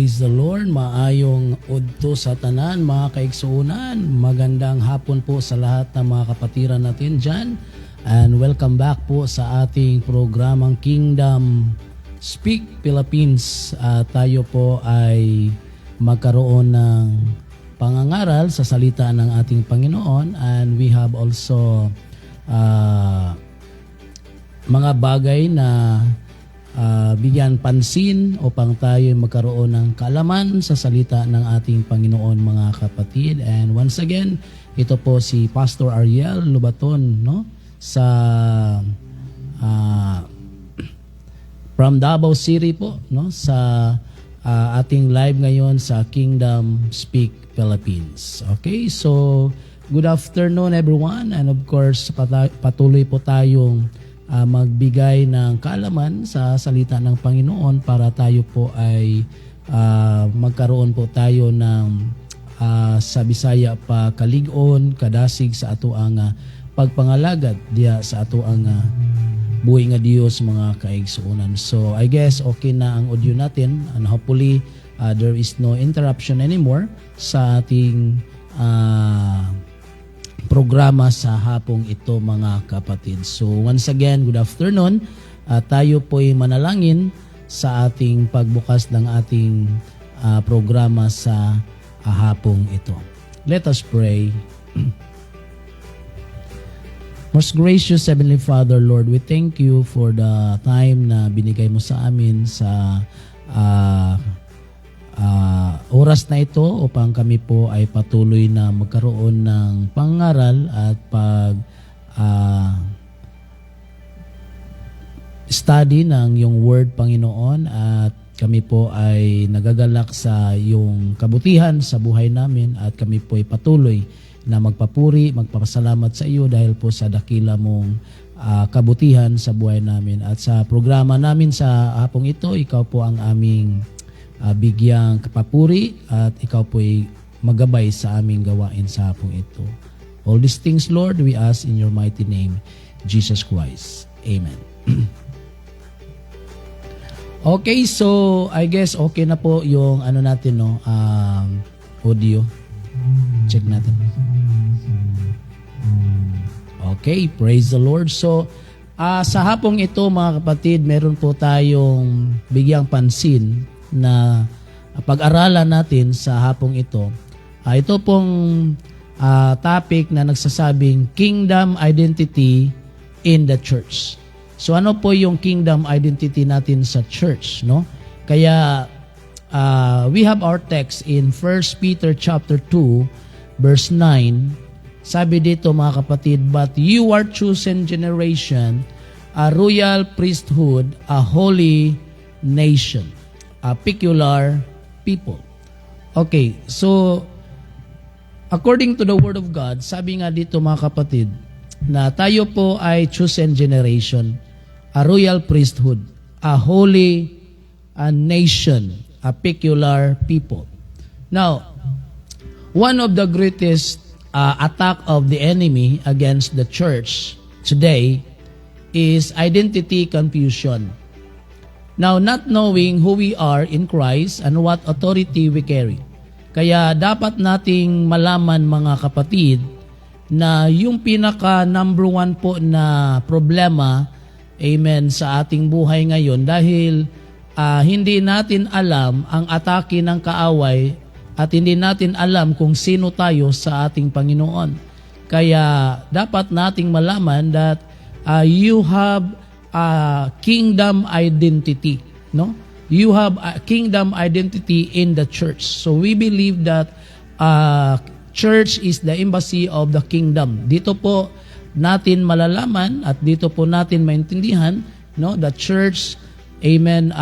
Praise the Lord, maayong udto sa tanan, mga kaigsuunan. Magandang hapon po sa lahat ng mga kapatiran natin dyan. And welcome back po sa ating programang Kingdom Speak Philippines. Tayo po ay magkaroon ng pangangaral sa salita ng ating Panginoon. And we have also mga bagay na bigyan pansin upang tayo magkaroon ng kaalaman sa salita ng ating Panginoon, mga kapatid. And once again, ito po si Pastor Ariel Lubaton, no? Sa from Davao City po, no? Sa ating live ngayon sa Kingdom Speak Philippines. Okay, so good afternoon everyone, and of course patuloy po tayong magbigay ng kaalaman sa salita ng Panginoon para tayo po ay magkaroon po tayo ng sa Bisaya pa kalig-on, kadasig sa ato ang pagpangalagad diya sa ato ang buhay nga Dios, mga kaigsuonan. So I guess okay na ang audio natin, and hopefully there is no interruption anymore sa ating programa sa hapong ito, mga kapatid. So once again, good afternoon. Tayo po'y manalangin sa ating pagbukas ng ating programa sa hapong ito. Let us pray. Most gracious Heavenly Father, Lord, we thank you for the time na binigay mo sa amin sa oras na ito upang kami po ay patuloy na magkaroon ng pangaral at study ng iyong word, Panginoon, at kami po ay nagagalak sa iyong kabutihan sa buhay namin, at kami po ay patuloy na magpapuri, magpapasalamat sa iyo dahil po sa dakila mong kabutihan sa buhay namin. At sa programa namin sa hapong ito, ikaw po ang aming bigyang kapapuri, at ikaw po'y magabay sa aming gawain sa hapong ito. All these things, Lord, we ask in your mighty name, Jesus Christ. Amen. Okay, so I guess okay na po yung ano natin, no, audio. Check natin. Okay, praise the Lord. So sa hapong ito, mga kapatid, meron po tayong bigyang pansin na pag-aralan natin sa hapong ito. Ito pong topic na nagsasabing Kingdom Identity in the Church. So ano po yung kingdom identity natin sa church, no? Kaya we have our text in 1 Peter chapter 2 verse 9. Sabi dito, mga kapatid, but you are chosen generation, a royal priesthood, a holy nation, a peculiar people. Okay, so according to the Word of God, sabi nga dito, mga kapatid, na tayo po ay chosen generation, a royal priesthood, a holy nation, a peculiar people. Now, one of the greatest attack of the enemy against the church today is identity confusion. Now, not knowing who we are in Christ and what authority we carry. Kaya dapat nating malaman, mga kapatid, na yung pinaka number one po na problema, amen, sa ating buhay ngayon, dahil hindi natin alam ang atake ng kaaway at hindi natin alam kung sino tayo sa ating Panginoon. Kaya dapat nating malaman that you have kingdom identity, no? You have a kingdom identity in the church. So we believe that church is the embassy of the kingdom. Dito po natin malalaman at dito po natin maintindihan, no? The church, amen,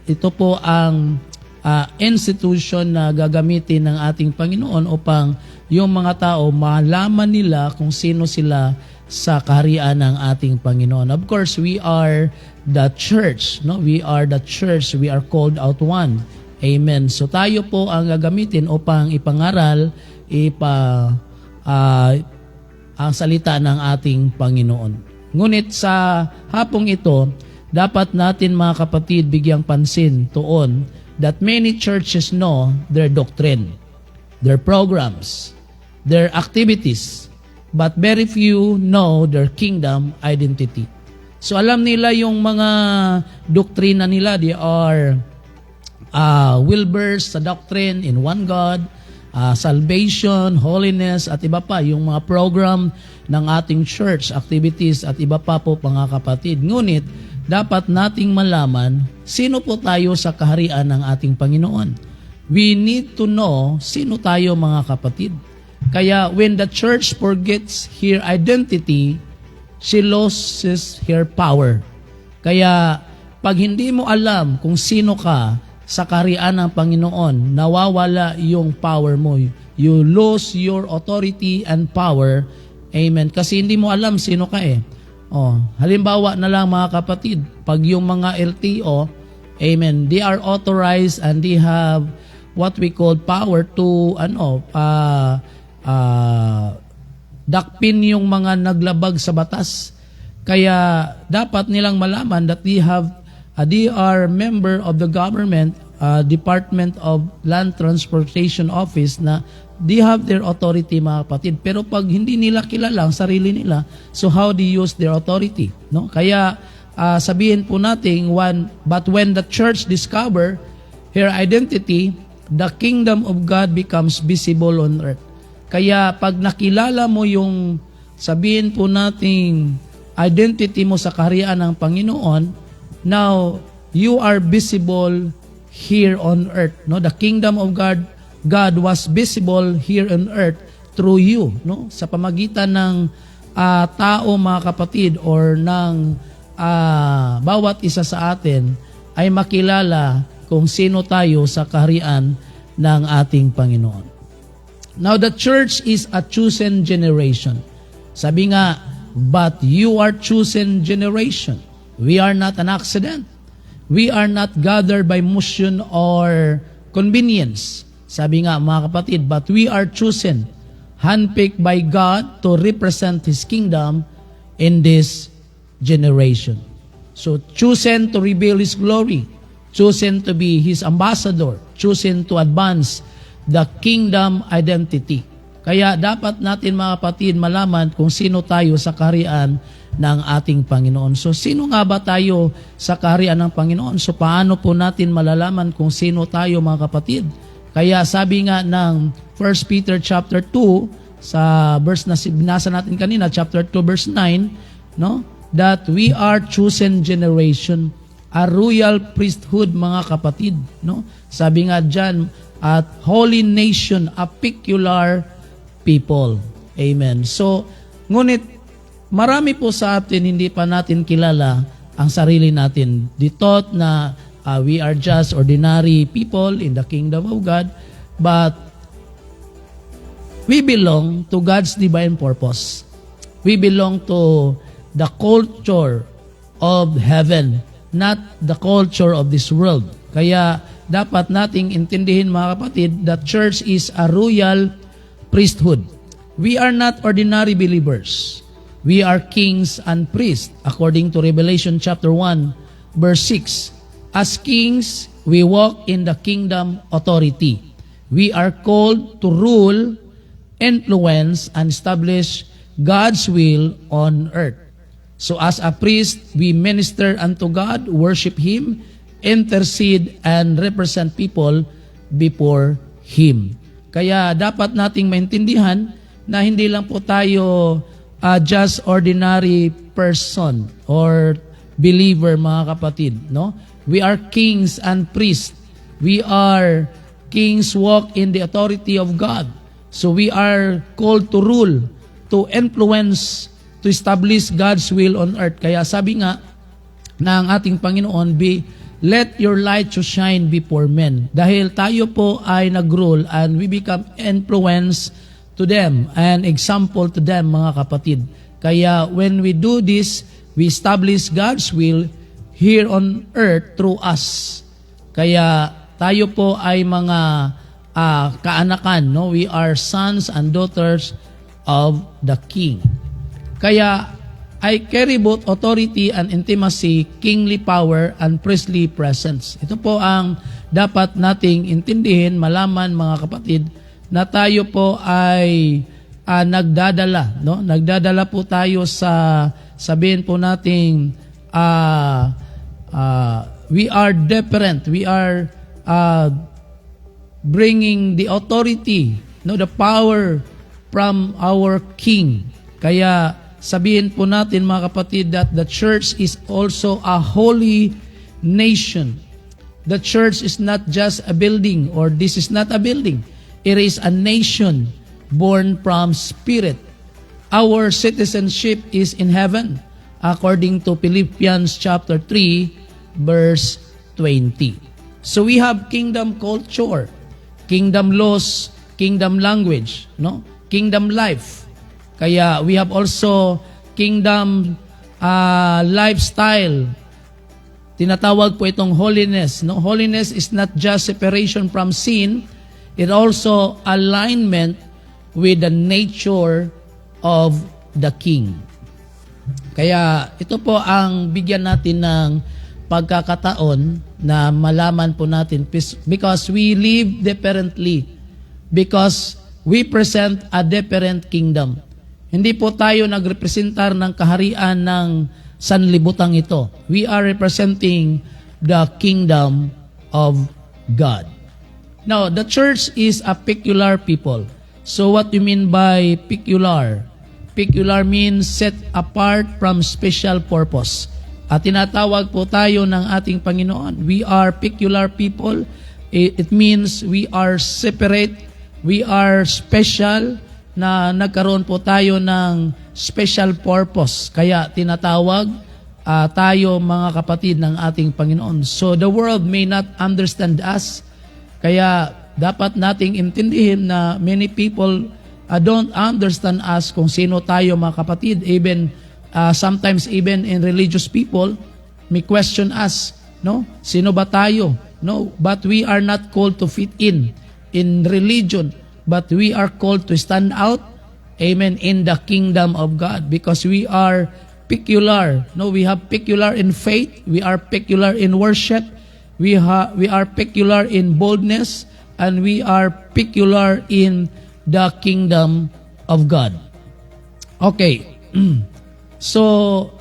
ito po ang institution na gagamitin ng ating Panginoon upang yung mga tao malaman nila kung sino sila sa kaharian ng ating Panginoon. Of course, we are the church, no? We are the church. We are called out one. Amen. So tayo po ang gagamitin upang ipangaral ang salita ng ating Panginoon. Ngunit sa hapong ito, dapat natin, mga kapatid, bigyang pansin tuon that many churches know their doctrine, their programs, their activities, but very few know their kingdom identity. So alam nila yung mga doktrina nila, they are well-versed sa doctrine in one God, salvation, holiness, at iba pa, yung mga program ng ating church, activities, at iba pa po mga kapatid. Ngunit, dapat nating malaman, sino po tayo sa kaharian ng ating Panginoon. We need to know sino tayo mga kapatid. Kaya when the church forgets her identity, she loses her power. Kaya pag hindi mo alam kung sino ka sa kaharian ng Panginoon, nawawala yung power mo. You lose your authority and power. Amen. Kasi hindi mo alam sino ka eh. Halimbawa na lang mga kapatid, pag yung mga LTO, amen, they are authorized and they have what we call power to dakpin yung mga naglabag sa batas. Kaya dapat nilang malaman that they are member of the government, Department of Land Transportation Office, na they have their authority mga kapatid. Pero pag hindi nila kilala ang sarili nila, so how they use their authority? No? Kaya sabihin po natin, but when the church discover her identity, the kingdom of God becomes visible on earth. Kaya pag nakilala mo yung, sabihin po natin, identity mo sa kaharian ng Panginoon, now you are visible here on earth. No, the kingdom of God was visible here on earth through you. No, sa pamagitan ng tao mga kapatid or ng bawat isa sa atin ay makilala kung sino tayo sa kaharian ng ating Panginoon. Now the church is a chosen generation. Sabi nga, but you are chosen generation. We are not an accident. We are not gathered by motion or convenience. Sabi nga mga kapatid, but we are chosen, handpicked by God to represent His kingdom in this generation. So chosen to reveal His glory, chosen to be His ambassador, chosen to advance the kingdom identity. Kaya dapat natin mga kapatid malaman kung sino tayo sa kaharian ng ating Panginoon. So sino nga ba tayo sa kaharian ng Panginoon? So paano po natin malalaman kung sino tayo mga kapatid? Kaya sabi nga ng 1 Peter chapter 2 sa verse na binasa natin kanina, chapter 2 verse 9, no? That we are chosen generation, a royal priesthood mga kapatid, no? Sabi nga diyan, at holy nation, a peculiar people. Amen. So, ngunit marami po sa atin hindi pa natin kilala ang sarili natin. They thought na we are just ordinary people in the kingdom of God, but we belong to God's divine purpose. We belong to the culture of heaven, not the culture of this world. Kaya dapat nating intindihin mga kapatid that church is a royal priesthood. We are not ordinary believers. We are kings and priests according to Revelation chapter 1 verse 6. As kings, we walk in the kingdom authority. We are called to rule, influence, and establish God's will on earth. So as a priest, we minister unto God, worship Him, intercede, and represent people before Him. Kaya dapat nating maintindihan na hindi lang po tayo just ordinary person or believer mga kapatid, no? We are kings and priests. We are kings walk in the authority of God. So we are called to rule, to influence, to establish God's will on earth. Kaya sabi nga ng ating Panginoon, let your light to shine before men. Dahil tayo po ay nag-rule and we become influence to them and example to them mga kapatid. Kaya when we do this, we establish God's will here on earth through us. Kaya tayo po ay mga kaanakan, no? We are sons and daughters of the King. Kaya I carry both authority and intimacy, kingly power and priestly presence. Ito po ang dapat nating intindihin, malaman mga kapatid, na tayo po ay nagdadala, no? Nagdadala po tayo sa, sabihin po nating we are different. We are bringing the authority, no, the power from our King. Kaya sabihin po natin mga kapatid that the church is also a holy nation. The church is not just a building, or this is not a building. It is a nation born from spirit. Our citizenship is in heaven, according to Philippians chapter 3, verse 20. So we have kingdom culture, kingdom laws, kingdom language, no? Kingdom life. Kaya we have also kingdom lifestyle. Tinatawag po itong holiness, no? Holiness is not just separation from sin, it also alignment with the nature of the King. Kaya ito po ang bigyan natin ng pagkakataon na malaman po natin, because we live differently, because we present a different kingdom. Hindi po tayo nagrepresentar ng kaharian ng sanlibutang ito. We are representing the kingdom of God. Now, the church is a peculiar people. So what do you mean by peculiar? Peculiar means set apart from special purpose. At tinatawag po tayo ng ating Panginoon, we are peculiar people. It means we are separate, we are special, na nagkaroon po tayo ng special purpose. Kaya tinatawag tayo mga kapatid ng ating Panginoon. So the world may not understand us. Kaya dapat nating intindihin na many people don't understand us kung sino tayo mga kapatid. Even sometimes even in religious people may question us, no? Sino ba tayo? No, but we are not called to fit in religion, but we are called to stand out, amen, in the kingdom of God, because we are peculiar. No, we have peculiar in faith, we are peculiar in worship, we are peculiar in boldness, and we are peculiar in the kingdom of God. Okay. So,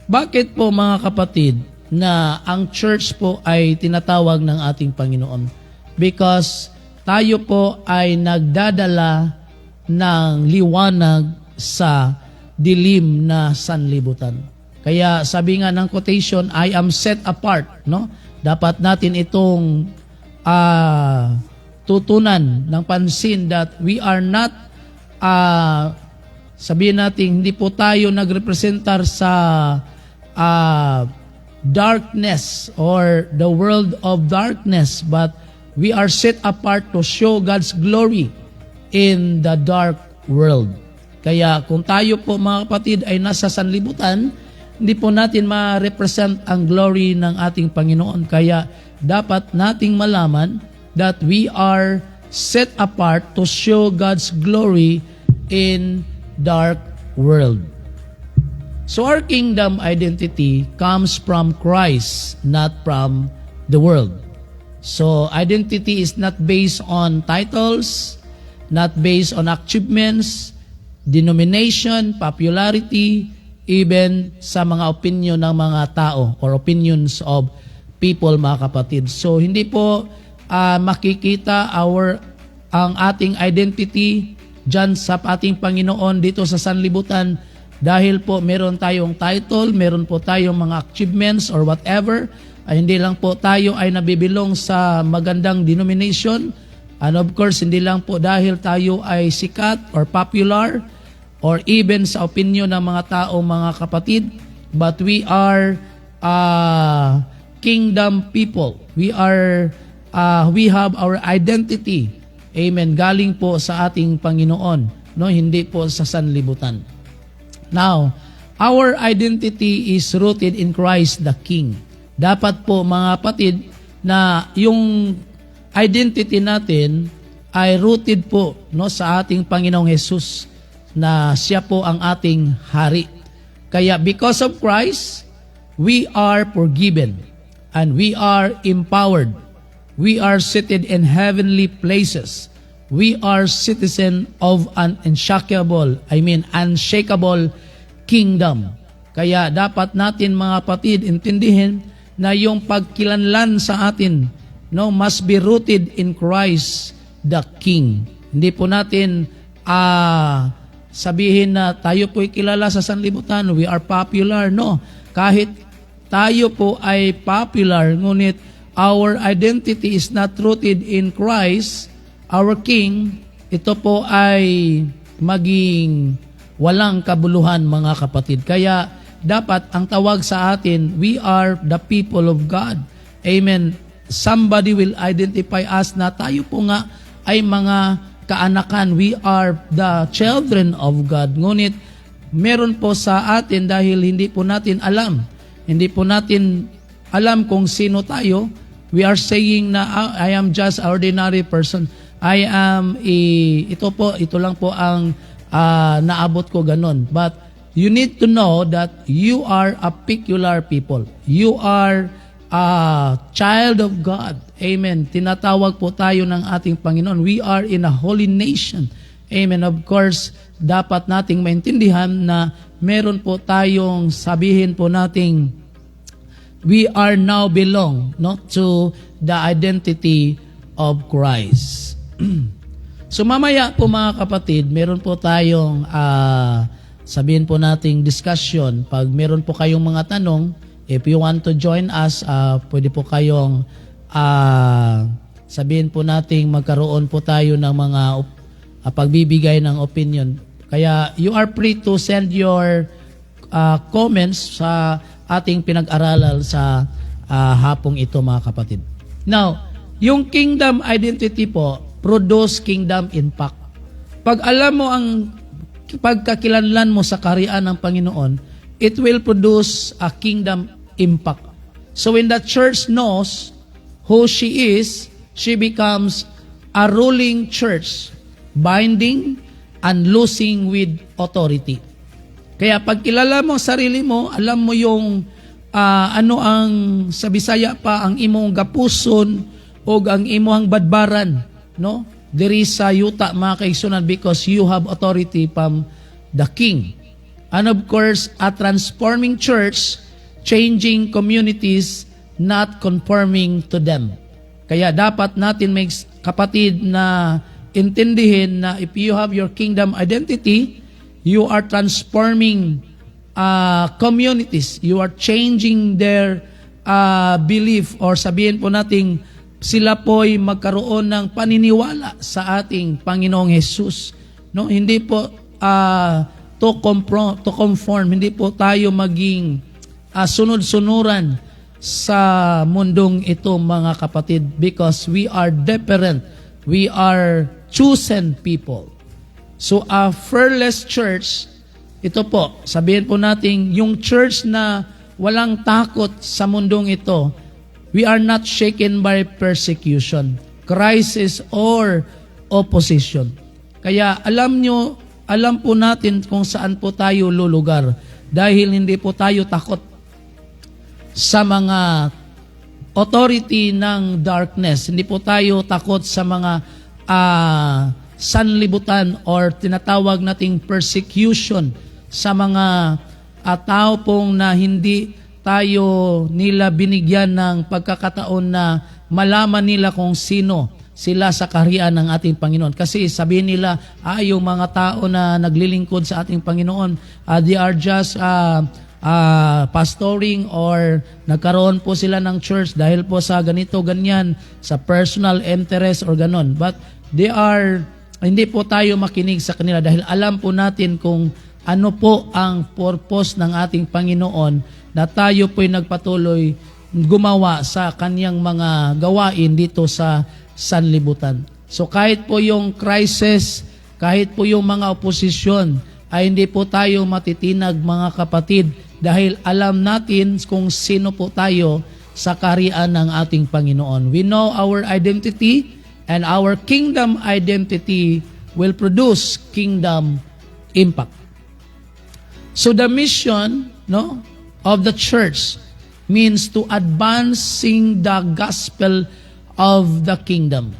bakit po mga kapatid na ang church po ay tinatawag ng ating Panginoon? Because tayo po ay nagdadala ng liwanag sa dilim na sanlibutan. Kaya sabi nga ng quotation, I am set apart, no? Dapat natin itong tutunan ng pansin that we are not sabihin natin, hindi po tayo nagrepresentar sa darkness or the world of darkness, but we are set apart to show God's glory in the dark world. Kaya kung tayo po mga kapatid ay nasa sanlibutan, hindi po natin ma-represent ang glory ng ating Panginoon. Kaya dapat nating malaman that we are set apart to show God's glory in dark world. So our kingdom identity comes from Christ, not from the world. So identity is not based on titles, not based on achievements, denomination, popularity, even sa mga opinion ng mga tao or opinions of people, mga kapatid. So hindi po makikita ang ating identity dyan sa ating Panginoon dito sa sanlibutan dahil po meron tayong title, meron po tayong mga achievements or whatever. Hindi lang po tayo ay nabibilong sa magandang denomination. And of course, hindi lang po dahil tayo ay sikat or popular or even sa opinion ng mga tao, mga kapatid, but we are kingdom people. We have our identity. Amen. Galing po sa ating Panginoon, no? Hindi po sa sanlibutan. Now, our identity is rooted in Christ the King. Dapat po mga kapatid na yung identity natin ay rooted po, no, sa ating Panginoong Jesus na siya po ang ating hari. Kaya because of Christ, we are forgiven and we are empowered. We are seated in heavenly places. We are citizen of an unshakable kingdom. Kaya dapat natin mga kapatid intindihin na yung pagkilanlan sa atin must be rooted in Christ the King. Hindi po natin sabihin na tayo po'y kilala sa sanlibutan, we are popular. No, kahit tayo po ay popular, ngunit our identity is not rooted in Christ, our King, ito po ay maging walang kabuluhan mga kapatid. Kaya dapat ang tawag sa atin, we are the people of God. Amen. Somebody will identify us na tayo po nga ay mga kaanakan. We are the children of God. Ngunit meron po sa atin dahil hindi po natin alam. Hindi po natin alam kung sino tayo. We are saying na I am just ordinary person. I am ito lang po ang naabot ko ganun. But you need to know that you are a peculiar people. You are a child of God. Amen. Tinatawag po tayo ng ating Panginoon. We are in a holy nation. Amen. Of course, dapat nating maintindihan na meron po tayong sabihin po nating we are now belong to the identity of Christ. So mamaya po mga kapatid, meron po tayong sabihin po nating discussion. Pag meron po kayong mga tanong, if you want to join us, pwede po kayong sabihin po nating magkaroon po tayo ng mga pagbibigay ng opinion. Kaya you are free to send your comments sa ating pinag-aralan sa hapong ito mga kapatid. Now, yung kingdom identity po, produce kingdom impact. Pag alam mo ang pagkakilanlan mo sa kaharian ng Panginoon, it will produce a kingdom impact. So when the church knows who she is, she becomes a ruling church, binding and loosing with authority. Kaya pag kilala mo sarili mo, alam mo yung ano ang sa Bisaya pa ang imong gapuson o ang imong badbaran, no? Diri sa yuta mga kaigsunan, because you have authority from the King. And of course, a transforming church, changing communities, not conforming to them. Kaya dapat natin may kapatid na intindihin na if you have your kingdom identity, you are transforming communities. You are changing their belief, or sabihin po nating sila po'y magkaroon ng paniniwala sa ating Panginoong Jesus. No, hindi po to conform, hindi po tayo maging sunod-sunuran sa mundong ito mga kapatid, because we are different. We are chosen people. So a fearless church, ito po, sabihin po natin, yung church na walang takot sa mundong ito, we are not shaken by persecution, crisis, or opposition. Kaya alam po natin kung saan po tayo lulugar, dahil hindi po tayo takot sa mga authority ng darkness. Hindi po tayo takot sa mga sanlibutan or tinatawag nating persecution sa mga tao pong na hindi tayo nila binigyan ng pagkakataon na malaman nila kung sino sila sa kaharian ng ating Panginoon. Kasi sabihin nila, yung mga tao na naglilingkod sa ating Panginoon, they are just pastoring, or nagkaroon po sila ng church dahil po sa ganito, ganyan, sa personal interest or ganon. But hindi po tayo makinig sa kanila dahil alam po natin kung ano po ang purpose ng ating Panginoon, na tayo po'y nagpatuloy gumawa sa kanyang mga gawain dito sa sanlibutan. So kahit po yung crisis, kahit po yung mga oposisyon, ay hindi po tayo matitinag mga kapatid, dahil alam natin kung sino po tayo sa kaharian ng ating Panginoon. We know our identity, and our kingdom identity will produce kingdom impact. So the mission, of the church means to advancing the gospel of the kingdom.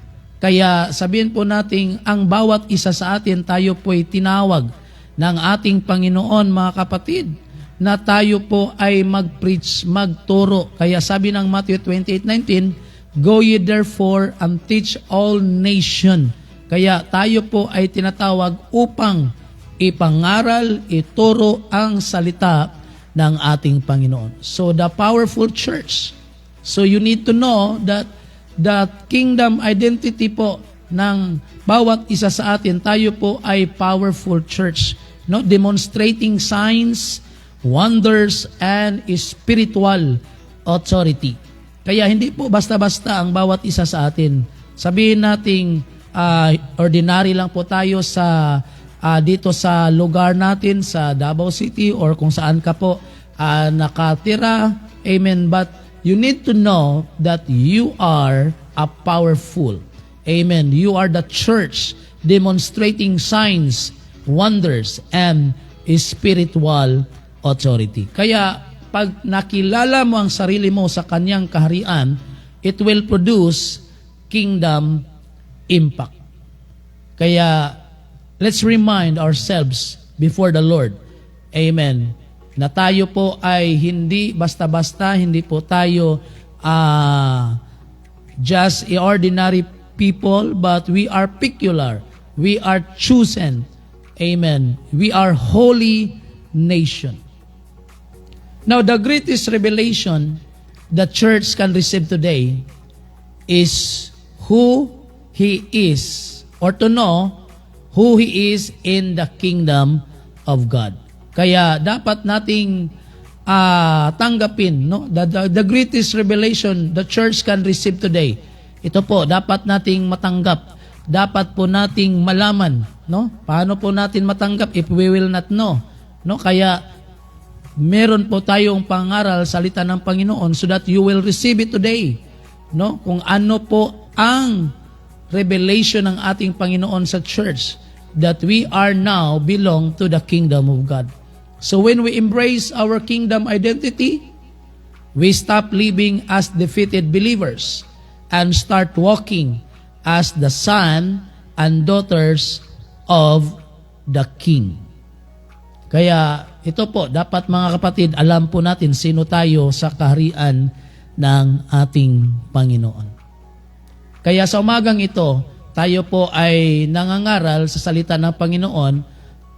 Kaya sabihin po natin, ang bawat isa sa atin, tayo po'y tinawag ng ating Panginoon, mga kapatid, na tayo po ay mag-preach, magturo. Kaya sabi ng Matthew 28:19, "Go ye therefore and teach all nation." Kaya tayo po ay tinatawag upang ipangaral, ituro ang salita ng ating Panginoon. So the powerful church. So you need to know that the kingdom identity po ng bawat isa sa atin, tayo po ay powerful church, demonstrating signs, wonders, and spiritual authority. Kaya hindi po basta-basta ang bawat isa sa atin. Sabihin nating ordinary lang po tayo sa dito sa lugar natin sa Davao City or kung saan ka po nakatira. Amen. But you need to know that you are a powerful. Amen. You are the church demonstrating signs, wonders, and spiritual authority. Kaya pag nakilala mo ang sarili mo sa kanyang kaharian, it will produce kingdom impact. Kaya let's remind ourselves before the Lord, amen, na tayo po ay hindi basta-basta, hindi po tayo just ordinary people, but we are peculiar. We are chosen. Amen. We are holy nation. Now, the greatest revelation the church can receive today is who He is, or to know who He is in the kingdom of God. Kaya dapat nating tanggapin, the greatest revelation the church can receive today. Ito po, dapat nating matanggap. Dapat po nating malaman, Paano po natin matanggap if we will not know, Kaya meron po tayong pangaral, salita ng Panginoon, so that you will receive it today, Kung ano po ang revelation ng ating Panginoon sa church, that we are now belong to the kingdom of God. So when we embrace our kingdom identity, we stop living as defeated believers and start walking as the son and daughters of the King. Kaya ito po, dapat mga kapatid, alam po natin sino tayo sa kaharian ng ating Panginoon. Kaya sa umagang ito, tayo po ay nangangaral sa salita ng Panginoon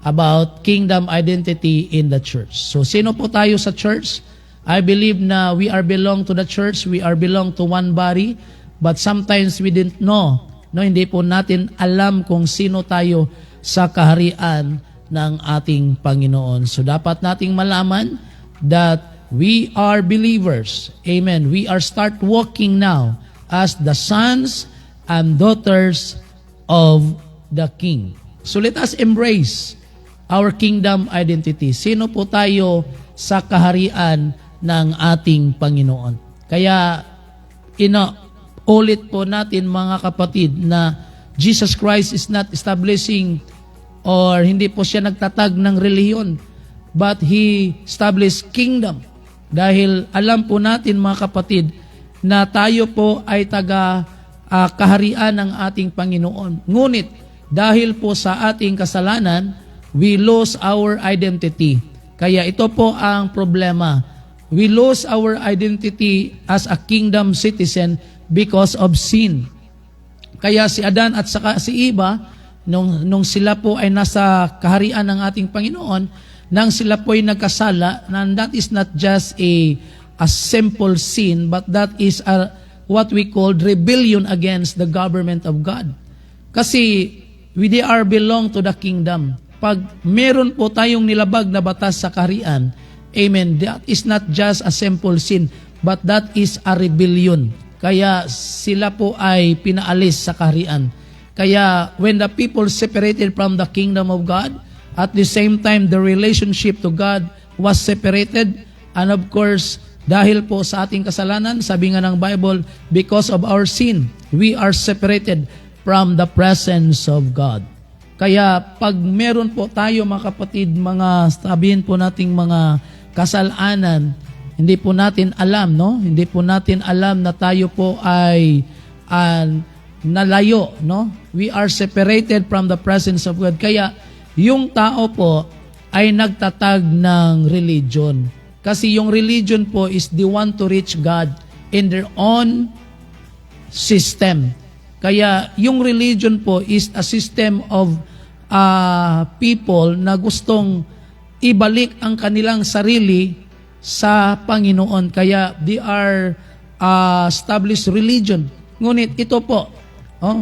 about kingdom identity in the church. So sino po tayo sa church? I believe na we are belong to the church, we are belong to one body, but sometimes we didn't know. Hindi po natin alam kung sino tayo sa kaharian ng ating Panginoon. So dapat nating malaman that we are believers. Amen. We are start walking now as the sons and daughters of the King. So let us embrace our kingdom identity. Sino po tayo sa kaharian ng ating Panginoon? Kaya ulit po natin mga kapatid na Jesus Christ is not establishing or hindi po siya nagtatag ng relihiyon, but He established kingdom. Dahil alam po natin mga kapatid na tayo po ay kaharian ng ating Panginoon. Ngunit dahil po sa ating kasalanan, we lose our identity. Kaya ito po ang problema. We lose our identity as a kingdom citizen because of sin. Kaya si Adan at saka si Eva, nung sila po ay nasa kaharian ng ating Panginoon, nang sila po ay nagkasala, and that is not just a simple sin, but that is what we call rebellion against the government of God. Kasi they are belong to the kingdom. Pag meron po tayong nilabag na batas sa kaharian, amen, that is not just a simple sin, but that is a rebellion. Kaya sila po ay pinaalis sa kaharian. Kaya when the people separated from the kingdom of God, at the same time the relationship to God was separated. And of course, dahil po sa ating kasalanan, sabi nga ng Bible, because of our sin, we are separated from the presence of God. Kaya pag meron po tayo mga kapatid, mga sabihin po nating mga kasalanan, hindi po natin alam, no? Hindi po natin alam na tayo po ay nalayo, no? We are separated from the presence of God. Kaya yung tao po ay nagtatag ng religion. Kasi yung religion po is the one to reach God in their own system. Kaya yung religion po is a system of people na gustong ibalik ang kanilang sarili sa Panginoon. Kaya they are established religion. Ngunit ito po,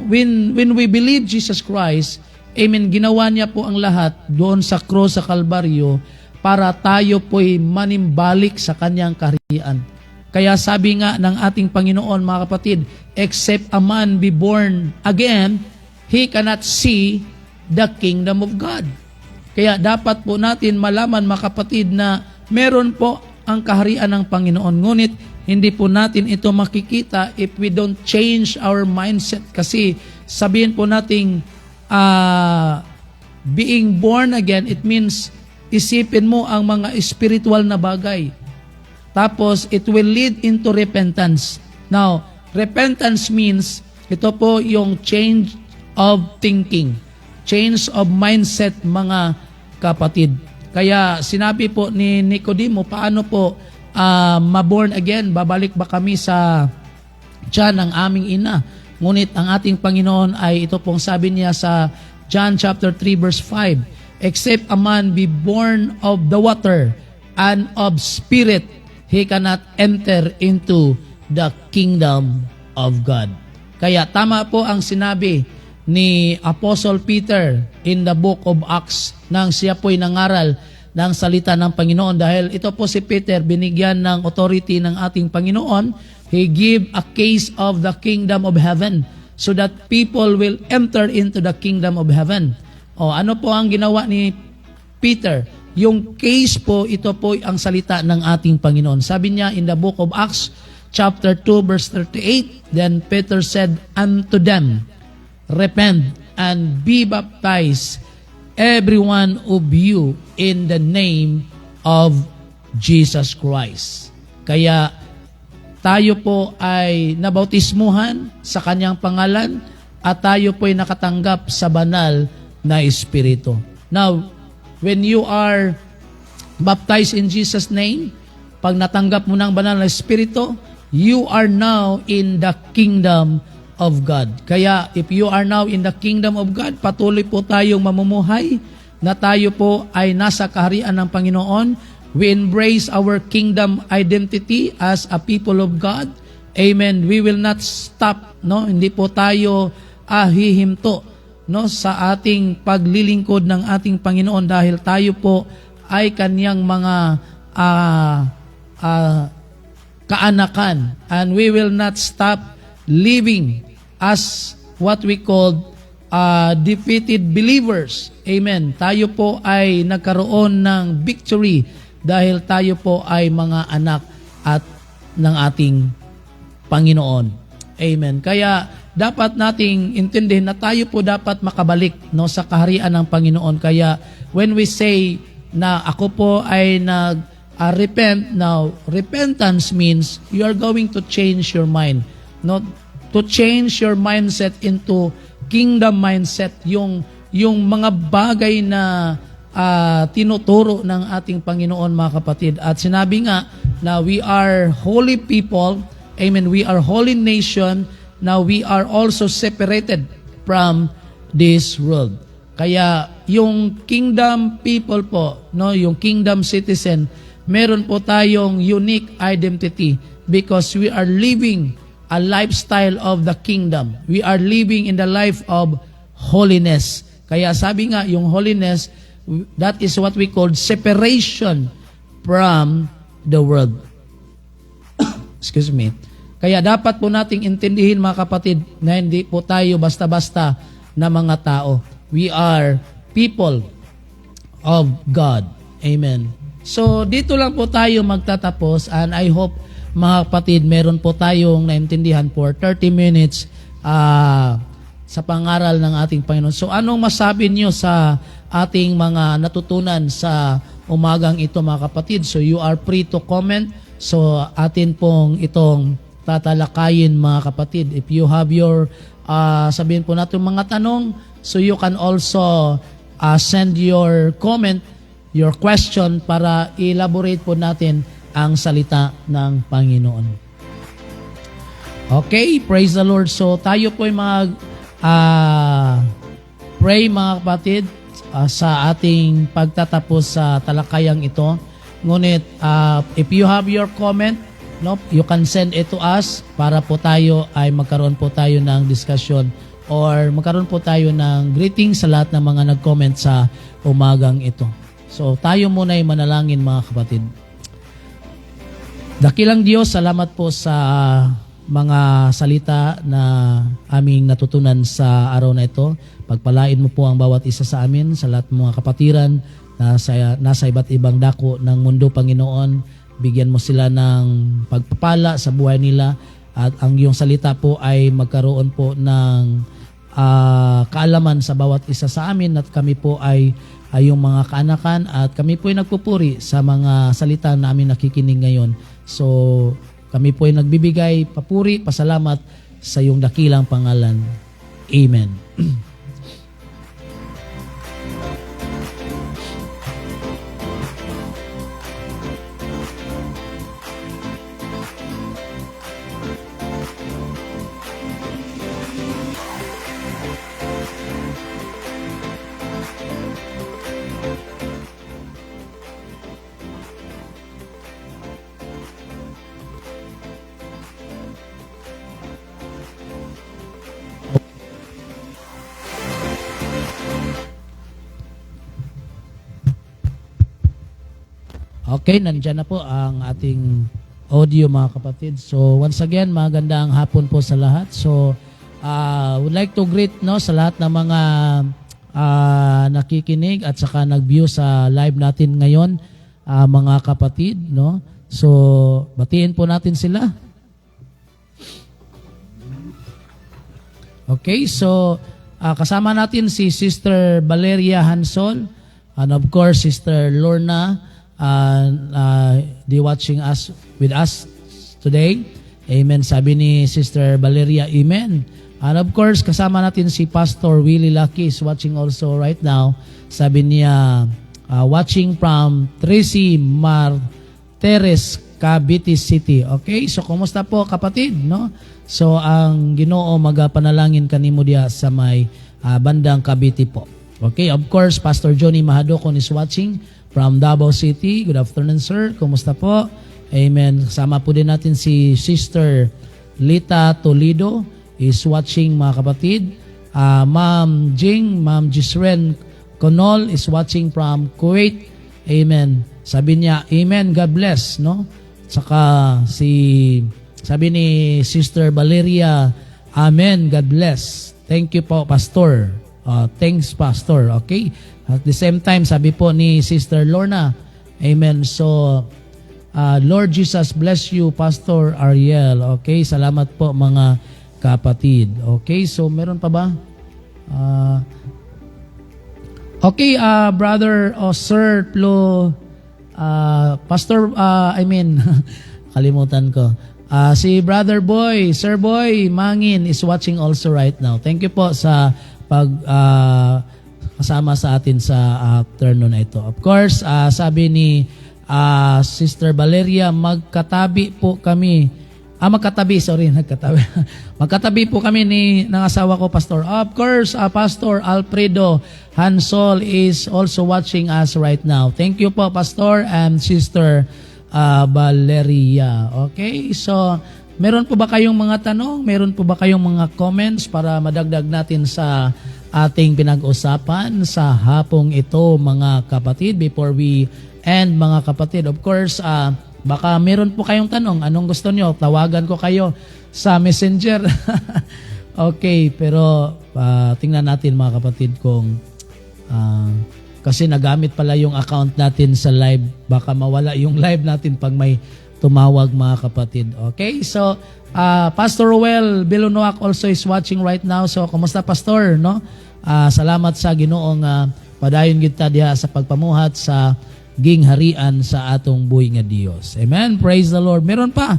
when we believe Jesus Christ, amen, ginawa niya po ang lahat doon sa cross sa Kalbaryo para tayo po'y manimbalik sa kanyang kaharian. Kaya sabi nga ng ating Panginoon, mga kapatid, except a man be born again, he cannot see the kingdom of God. Kaya dapat po natin malaman, mga kapatid, na meron po ang kaharian ng Panginoon. Ngunit hindi po natin ito makikita if we don't change our mindset. Kasi sabihin po nating being born again, it means isipin mo ang mga spiritual na bagay. Tapos, it will lead into repentance. Now, repentance means, ito po yung change of thinking, change of mindset, mga kapatid. Kaya sinabi po ni Nicodemo, paano po ma-born again? Babalik ba kami sa tiyan ng aming ina? Ngunit ang ating Panginoon ay ito pong sabi niya sa John chapter 3 verse 5, except a man be born of the water and of spirit, he cannot enter into the kingdom of God. Kaya tama po ang sinabi ni Apostle Peter in the book of Acts nang siya po'y nangaral ng salita ng Panginoon. Dahil ito po si Peter, binigyan ng authority ng ating Panginoon. He gave a case of the kingdom of heaven so that people will enter into the kingdom of heaven. O ano po ang ginawa ni Peter? Yung case po, ito po ang salita ng ating Panginoon. Sabi niya in the book of Acts, chapter 2, verse 38, then Peter said unto them, repent and be baptized, every one of you, in the name of Jesus Christ. Kaya tayo po ay nabautismuhan sa kanyang pangalan at tayo po ay nakatanggap sa banal na Espiritu. Now, when you are baptized in Jesus' name, pag natanggap mo ng banal na Espiritu, you are now in the kingdom of God. Kaya if you are now in the kingdom of God, patuloy po tayong mamumuhay na tayo po ay nasa kaharian ng Panginoon. We embrace our kingdom identity as a people of God. Amen. We will not stop, no? Hindi po tayo hihinto, no, sa ating paglilingkod ng ating Panginoon dahil tayo po ay kanyang mga kaanakan, and we will not stop living as what we call defeated believers. Amen. Tayo po ay nagkaroon ng victory dahil tayo po ay mga anak at ng ating Panginoon. Amen. Kaya dapat nating intindihin na tayo po dapat makabalik, no, sa kaharian ng Panginoon. Kaya when we say na ako po ay repent, now repentance means you are going to change your mind, no, to change your mindset into kingdom mindset, yung mga bagay na tinuturo ng ating Panginoon, mga kapatid. At sinabi nga na we are holy people, amen, we are holy nation. Now we are also separated from this world. Kaya yung kingdom people po, no, yung kingdom citizen, meron po tayong unique identity because we are living a lifestyle of the kingdom. We are living in the life of holiness. Kaya sabi nga, yung holiness, that is what we call separation from the world. Excuse me. Kaya dapat po nating intindihin, mga kapatid, na hindi po tayo basta-basta na mga tao. We are people of God. Amen. So, dito lang po tayo magtatapos, and I hope, mga kapatid, meron po tayong naintindihan for 30 minutes sa pangaral ng ating Panginoon. So anong masabi niyo sa ating mga natutunan sa umagang ito mga kapatid? So you are free to comment. So atin pong itong tatalakayin mga kapatid. If you have your sabihin po natin mga tanong, so you can also send your comment, your question para elaborate po natin ang salita ng Panginoon. Okay, praise the Lord. So tayo po ay pray mga kapatid sa ating pagtatapos sa talakayang ito. Ngunit if you have your comment, no, you can send it to us para po tayo ay magkaroon po tayo ng discussion or magkaroon po tayo ng greetings sa lahat ng mga nag-comment sa umagang ito. So tayo muna ay manalangin mga kapatid. Dakilang Diyos, salamat po sa mga salita na aming natutunan sa araw na ito. Pagpalain mo po ang bawat isa sa amin, sa lahat ng mga kapatiran na nasa iba't ibang dako ng mundo, Panginoon. Bigyan mo sila ng pagpapala sa buhay nila at ang iyong salita po ay magkaroon po ng kaalaman sa bawat isa sa amin at kami po ay yung mga kaanakan at kami po ay nagpupuri sa mga salita na amin nakikinig ngayon. So kami po ay nagbibigay papuri, pasalamat sa iyong dakilang pangalan. Amen. Okay, nandyan na po ang ating audio mga kapatid. So once again, magandang hapon po sa lahat. So would like to greet sa lahat ng mga nakikinig at saka nag-view sa live natin ngayon, mga kapatid. So batiin po natin sila. Okay, so kasama natin si Sister Valeria Hansol and of course Sister Lorna. They watching us with us today. Amen. Sabi ni Sister Valeria, amen. And of course, kasama natin si Pastor Willie Lucky is watching also right now. Sabi niya, watching from Tracy Martires, Cavite City. Okay, so kumusta po kapatid? So ang Ginoo magapanalangin kanimo diya sa may bandang Cavite po. Okay, of course, Pastor Johnny Mahadokon is watching from Davao City. Good afternoon, sir. Kumusta po? Amen. Kasama po din natin si Sister Lita Toledo is watching mga kapatid. Ma'am Jing, Ma'am Gisren Conol is watching from Kuwait. Amen. Sabi niya, amen, God bless. Saka sabi ni Sister Valeria, amen, God bless. Thank you po, Pastor. Thanks, Pastor. Okay. At the same time, sabi po ni Sister Lorna, amen. So, Lord Jesus bless you, Pastor Ariel. Okay, salamat po mga kapatid. Okay, so meron pa ba? Okay, brother o sir, Plo, Pastor, kalimutan ko. Si Brother Boy, Sir Boy Mangin is watching also right now. Thank you po sa kasama sa atin sa afternoon na ito. Of course, sabi ni Sister Valeria, magkatabi po kami. Magkatabi po kami ng asawa ko, Pastor. Of course, Pastor Alfredo Hansol is also watching us right now. Thank you po, Pastor and Sister Valeria. Okay, so meron po ba kayong mga tanong? Meron po ba kayong mga comments para madagdag natin sa ating pinag-usapan sa hapong ito mga kapatid before we end mga kapatid? Of course, baka meron po kayong tanong. Anong gusto nyo? Tawagan ko kayo sa Messenger. Okay, pero tingnan natin mga kapatid kung kasi nagamit pala yung account natin sa live. Baka mawala yung live natin pag may tumawag mga kapatid. Okay? So, Pastor Ruel Bilunuak also is watching right now. So, kumusta Pastor? No? Salamat sa Ginoong padayon kita diha sa pagpamuhat sa gingharian sa atong buhi nga Dios. Amen? Praise the Lord. Meron pa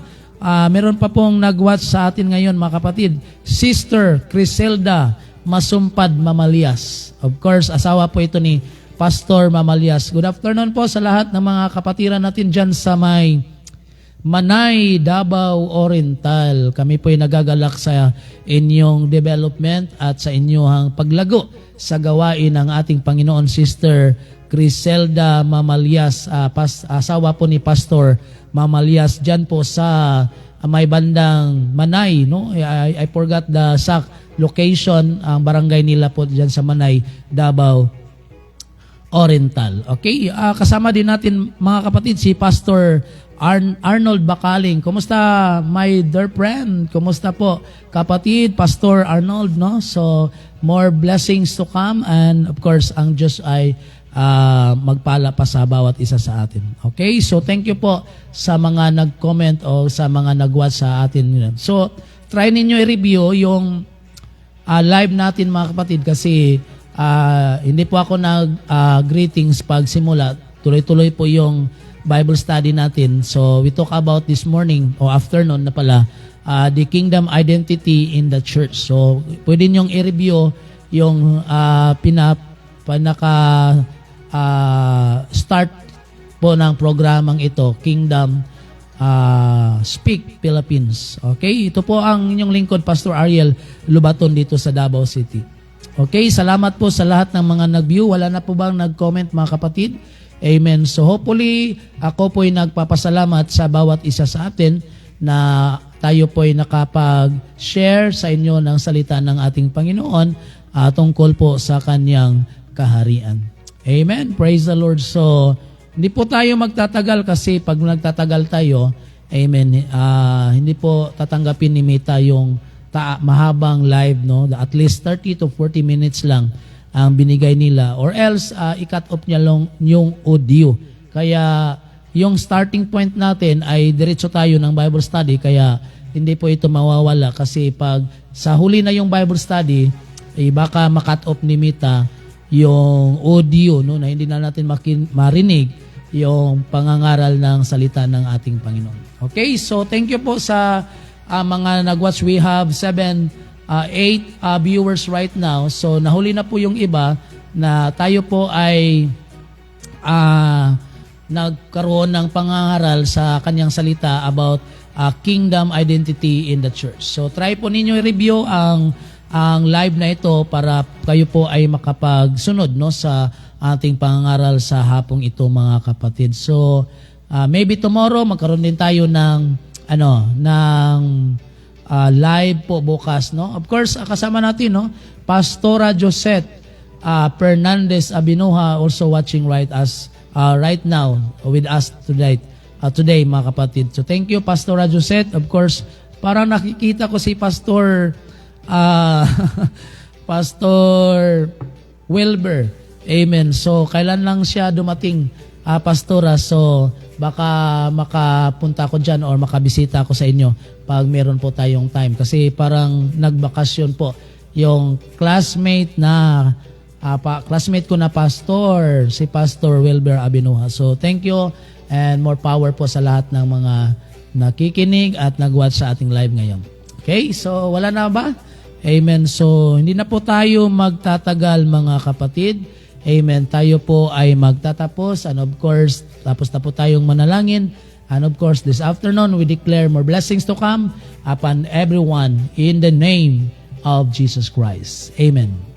pong nag-watch sa atin ngayon mga kapatid. Sister Criselda Masumpad Mamalias. Of course, asawa po ito ni Pastor Mamalias. Good afternoon po sa lahat ng mga kapatiran natin dyan sa may Manay, Davao Oriental. Kami po ay nagagalak sa inyong development at sa inyong paglago sa gawain ng ating Panginoon. Sister Criselda Mamalias, asawa po ni Pastor Mamalias dyan po sa may bandang Manay, no? I forgot the exact location, ang barangay nila po dyan sa Manay, Davao Oriental. Okay, kasama din natin mga kapatid si Pastor Arnold Bakaling. Kumusta my dear friend? Kumusta po kapatid Pastor Arnold, no? So more blessings to come, and of course ang Diyos ay magpala pa sa bawat isa sa atin. Okay? So, thank you po sa mga nag-comment o sa mga nag-watch sa atin. So, try ninyo i-review yung live natin mga kapatid kasi hindi po ako nag-greetings pag simula. Tuloy-tuloy po yung Bible study natin. So, we talk about this morning o afternoon na pala the kingdom identity in the church. So, pwede nyong i-review yung start po ng programang ito, Kingdom Speak Philippines. Okay? Ito po ang inyong lingkod, Pastor Ariel Lubaton dito sa Davao City. Okay? Salamat po sa lahat ng mga nag-view. Wala na po bang nag-comment mga kapatid? Amen. So hopefully, ako po ay nagpapasalamat sa bawat isa sa atin na tayo po ay nakapag-share sa inyo ng salita ng ating Panginoon tungkol po sa kanyang kaharian. Amen. Praise the Lord. So, hindi po tayo magtatagal kasi pag nagtatagal tayo, amen, hindi po tatanggapin ni Mita yung mahabang live, no? At least 30 to 40 minutes lang ang binigay nila. Or else, i-cut off niya lang yung audio. Kaya, yung starting point natin ay diretso tayo ng Bible study. Kaya, hindi po ito mawawala. Kasi pag sa huli na yung Bible study, baka ma-cut off ni Mita yung audio, no, na hindi na natin marinig yung pangangaral ng salita ng ating Panginoon. Okay, so thank you po sa mga nag-watch. We have 8 viewers right now. So nahuli na po yung iba na tayo po ay nagkaroon ng pangangaral sa kanyang salita about kingdom identity in the church. So try po ninyo i-review ang live na ito para kayo po ay makapagsunod, no, sa ating pangangaral sa hapong ito mga kapatid. So maybe tomorrow magkaroon din tayo ng live po bukas, no. Of course, kasama natin, no, Pastora Josette Fernandez Abinuha also watching right now with us today mga kapatid. So thank you Pastora Josette. Of course, parang nakikita ko si Pastor Pastor Wilber. Amen. So, kailan lang siya dumating, Pastora? So, baka makapunta ko dyan or makabisita ako sa inyo pag meron po tayong time. Kasi parang nagbakasyon po yung classmate ko na pastor, si Pastor Wilber Abinuha. So, thank you and more power po sa lahat ng mga nakikinig at nag-watch sa ating live ngayon. Okay? So, wala na ba? Amen. So, hindi na po tayo magtatagal mga kapatid. Amen. Tayo po ay magtatapos. And of course, tapos na po tayong manalangin. And of course, this afternoon, we declare more blessings to come upon everyone in the name of Jesus Christ. Amen.